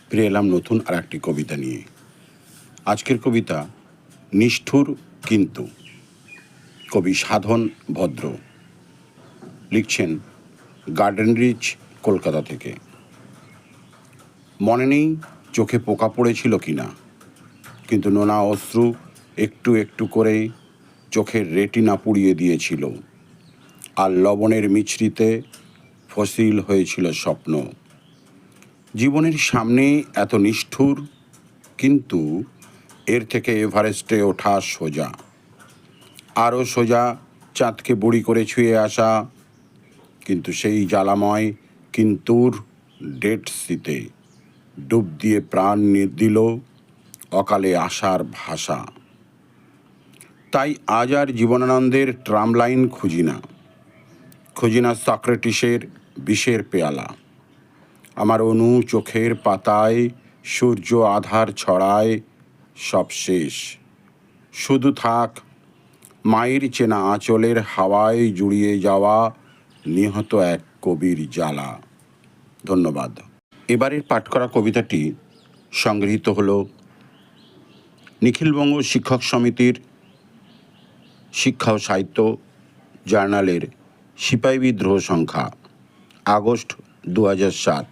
ফিরে এলাম নতুন আর একটি কবিতা নিয়ে। আজকের কবিতা নিষ্ঠুর কিন্তু। কবি সাধন ভদ্র লিখছেন গার্ডেন রিচ, কলকাতা থেকে। মনে নেই চোখে পোকা পড়েছিল কিনা, কিন্তু নোনা অশ্রু একটু একটু করে চোখের রেটিনা পুড়িয়ে দিয়েছিল, আর লবণের মিছরিতে ফসিল হয়েছিল স্বপ্ন। জীবনের সামনে এত নিষ্ঠুর কিন্তু, এর থেকে এভারেস্টে ওঠা সোজা, আরও সোজা চাঁদকে বুড়ি করে ছুঁয়ে আসা। কিন্তু সেই জ্বালাময় কিন্তুর ডেড সিতে ডুব দিয়ে প্রাণ দিল অকালে আশার ভাষা। তাই আজ আর জীবনানন্দের ট্রাম লাইন খুঁজি না সক্রেটিসের বিষের পেয়ালা। আমার অনু চোখের পাতায় সূর্য আধার ছড়ায়, সব শেষ, শুধু থাক মায়ের চেনা আঁচলের হাওয়ায় জুড়িয়ে যাওয়া নিহত এক কবির জ্বালা। ধন্যবাদ। এবারের পাঠ করা কবিতাটি সংগৃহীত হল নিখিলবঙ্গ শিক্ষক সমিতির শিক্ষা ও সাহিত্য জার্নালের সিপাহী বিদ্রোহ সংখ্যা, আগস্ট 2007।